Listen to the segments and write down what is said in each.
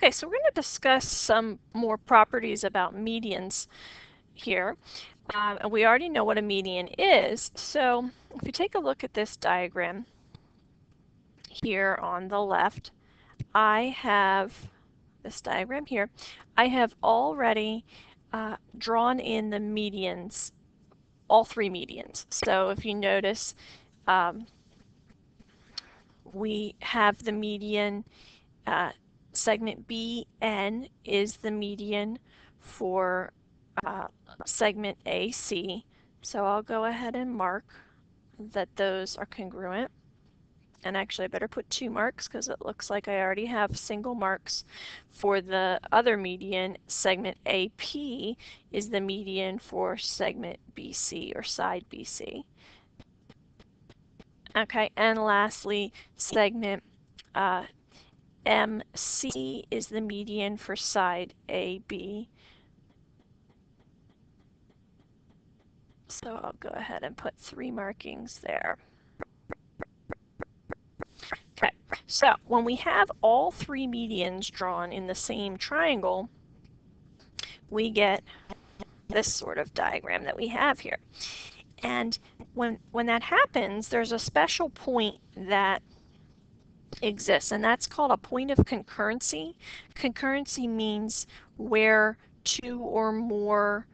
Okay, so we're going to discuss some more properties about medians here. And we already know what a median is. So if you take a look at this diagram here on the left, I have this diagram here. I have already drawn in the medians, all three medians. So if you notice, we have the median segment BN is the median for segment AC. So I'll go ahead and mark that those are congruent. And actually I better put 2 marks because it looks like I already have single marks for the other median. Segment AP is the median for segment BC or side BC. Okay, and lastly, segment MC is the median for side AB. So I'll go ahead and put 3 markings there. Okay, so when we have all 3 medians drawn in the same triangle, we get this sort of diagram that we have here. And when that happens, there's a special point that exists, and that's called a point of concurrency. Concurrency means where 2 or more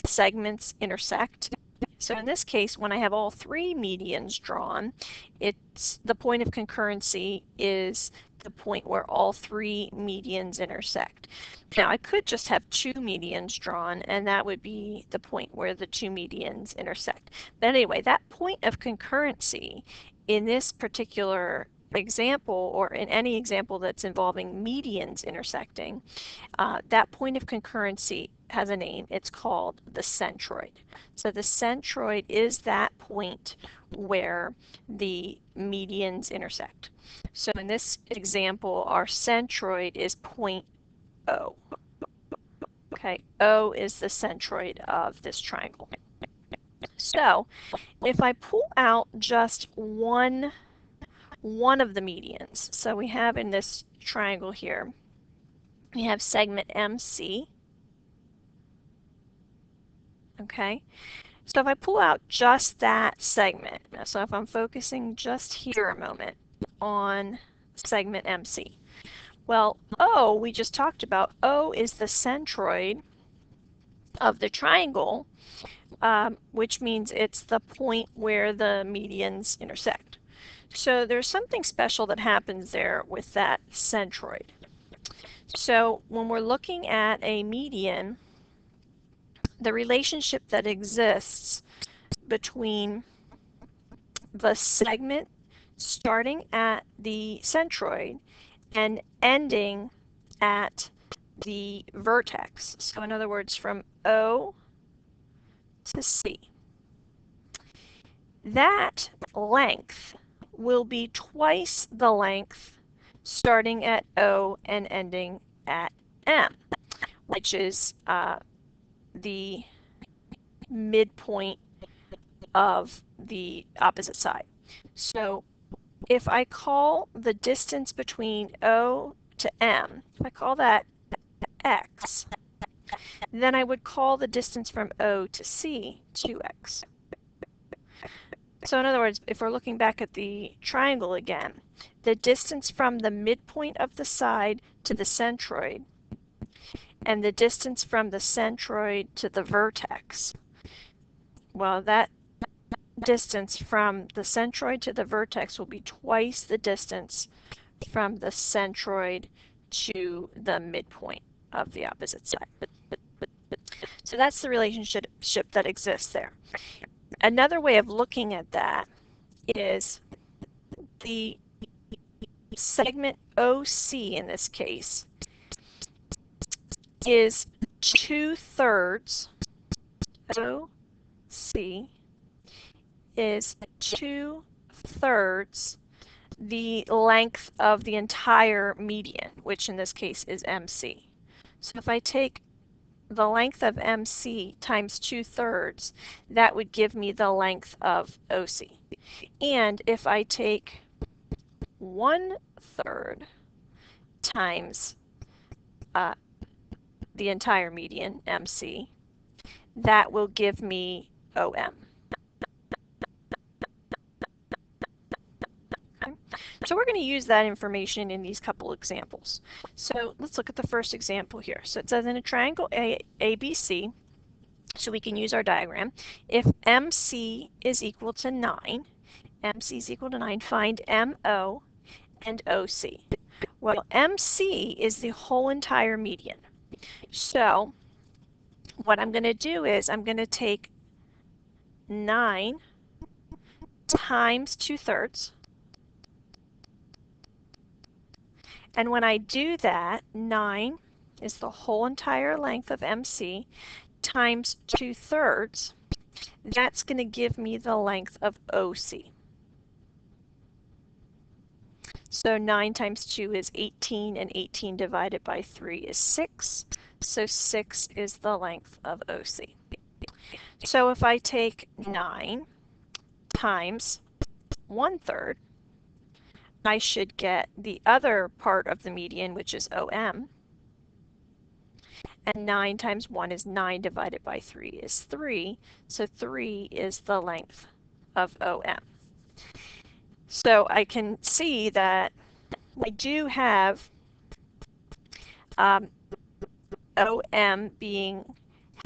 segments intersect. So in this case, when I have all 3 medians drawn, it's the point of concurrency is the point where all 3 medians intersect. Now I could just have 2 medians drawn, and that would be the point where the 2 medians intersect. But anyway, that point of concurrency in this particular example, or in any example that's involving medians intersecting, that point of concurrency has a name. It's called the centroid. So the centroid is that point where the medians intersect. So in this example, our centroid is point O. Okay, O is the centroid of this triangle. So if I pull out just one of the medians, so we have in this triangle here, we have segment MC. Okay, so if I pull out just that segment, so if I'm focusing just here a moment on segment MC, well, O, we just talked about, O is the centroid of the triangle, which means it's the point where the medians intersect. So there's something special that happens there with that centroid. So when we're looking at a median, the relationship that exists between the segment starting at the centroid and ending at the vertex. So in other words, from O to C. That length will be twice the length starting at O and ending at M, which is the midpoint of the opposite side. So if I call the distance between O to M, if I call that x, then I would call the distance from O to C 2x. So in other words, if we're looking back at the triangle again, the distance from the midpoint of the side to the centroid and the distance from the centroid to the vertex, well, that distance from the centroid to the vertex will be twice the distance from the centroid to the midpoint of the opposite side. So that's the relationship that exists there. Another way of looking at that is the segment OC in this case is 2/3, OC is 2/3 the length of the entire median, which in this case is MC. So if I take the length of MC times 2/3, that would give me the length of OC. And if I take 1/3 times the entire median, MC, that will give me OM. Okay. So we're going to use that information in these couple examples. So let's look at the first example here. So it says in a triangle ABC, so we can use our diagram, if MC is equal to 9, MC is equal to 9, find MO and OC. Well, MC is the whole entire median. So what I'm going to do is I'm going to take 9 times 2/3. And when I do that, 9 is the whole entire length of MC times 2/3. That's going to give me the length of OC. So 9 times 2 is 18, and 18 divided by 3 is 6. So 6 is the length of OC. So if I take 9 times 1/3, I should get the other part of the median, which is OM. And 9 times 1 is 9 divided by 3 is 3. So 3 is the length of OM. So I can see that we do have OM being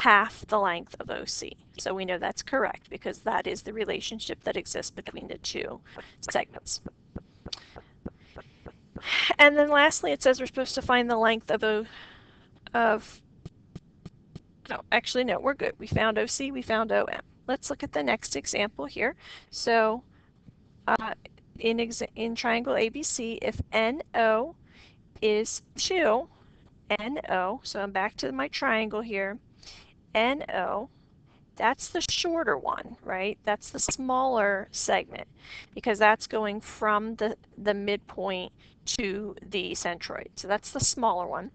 half the length of OC. So we know that's correct because that is the relationship that exists between the two segments. And then lastly, it says we're supposed to find the length no, actually, no, we're good. We found OC, we found OM. Let's look at the next example here. So in triangle ABC, if NO is 2, NO, so I'm back to my triangle here, NO, that's the shorter one, right? That's the smaller segment because that's going from the midpoint to the centroid. So that's the smaller one.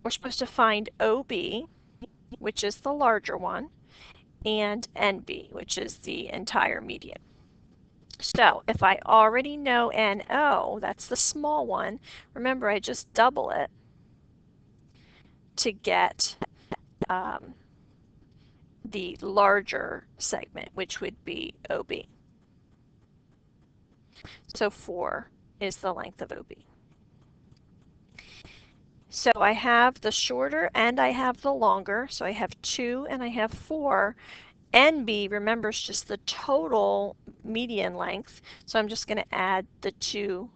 We're supposed to find OB, which is the larger one, and NB, which is the entire median. So if I already know NO, that's the small one, remember I just double it to get the larger segment, which would be OB. So 4 is the length of OB. So I have the shorter and I have the longer. So I have 2 and I have 4. NB, remember, is just the total median length. So I'm just going to add the 2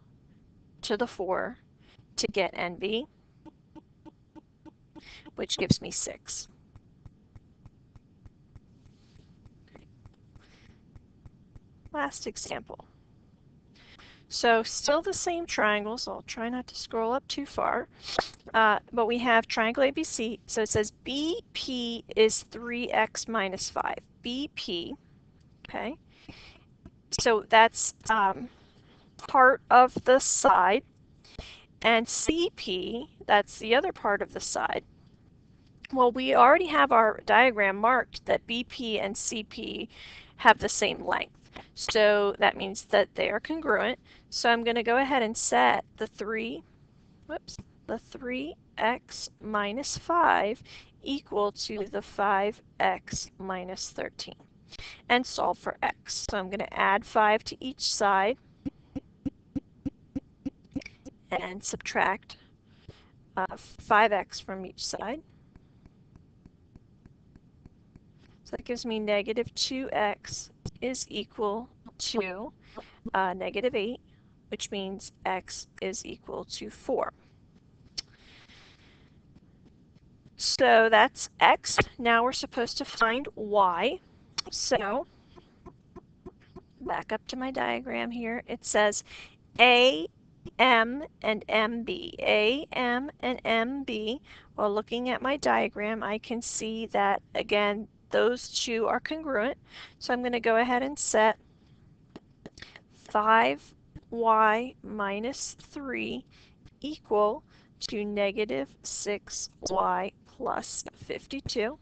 to the 4 to get NB, which gives me 6. Last example. So still the same triangle, so I'll try not to scroll up too far. But we have triangle ABC, so it says BP is 3x minus 5. BP, okay, so that's part of the side, and CP, that's the other part of the side. Well, we already have our diagram marked that BP and CP have the same length. So that means that they are congruent. So I'm going to go ahead and set the 3x minus 5 equal to the 5x minus 13 and solve for x. So I'm going to add 5 to each side and subtract 5x from each side. So that gives me negative 2x is equal to negative 8, which means x is equal to 4. So that's x. Now we're supposed to find y. So back up to my diagram here. It says A, M, and MB. A, M, and MB. Well, looking at my diagram, I can see that, again, those two are congruent. So I'm going to go ahead and set 5y minus 3 equal to negative 6y plus 52.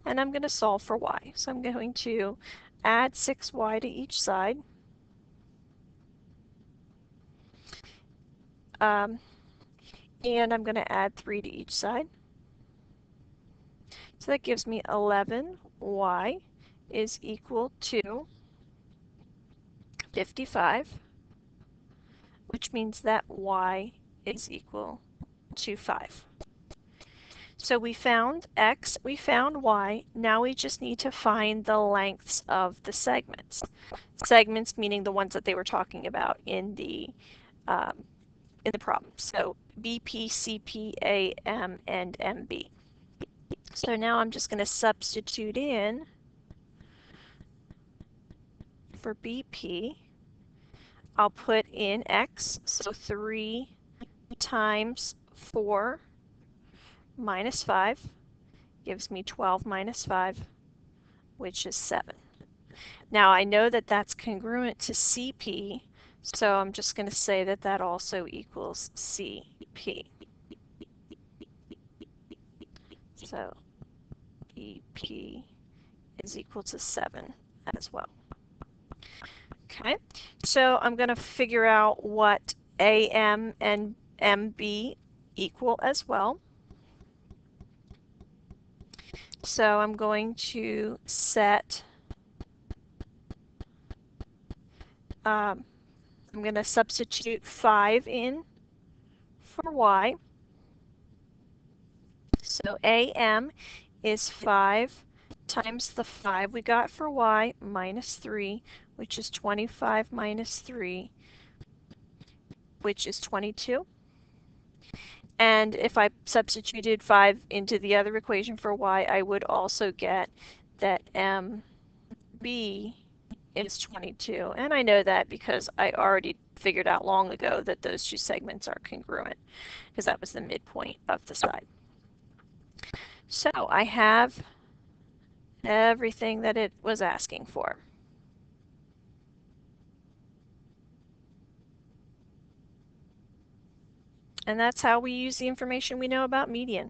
And I'm going to solve for y. So I'm going to add 6y to each side. and I'm going to add 3 to each side. So that gives me 11y is equal to 55, which means that y is equal to 5. So we found x, we found y, now we just need to find the lengths of the segments. Segments meaning the ones that they were talking about in the problem. So BP, CP, AM, and MB. So now I'm just going to substitute in for BP. I'll put in x, so 3 times 4 minus 5 gives me 12 minus 5, which is 7. Now I know that that's congruent to CP, so I'm just going to say that that also equals CP. So EP is equal to 7 as well. Okay, so I'm going to figure out what AM and MB equal as well. So I'm going to set, I'm going to substitute 5 in for Y. So AM is 5 times the 5 we got for Y minus 3, which is 25 minus 3, which is 22. And if I substituted 5 into the other equation for Y, I would also get that MB is 22. And I know that because I already figured out long ago that those two segments are congruent, because that was the midpoint of the side. So I have everything that it was asking for. And that's how we use the information we know about median.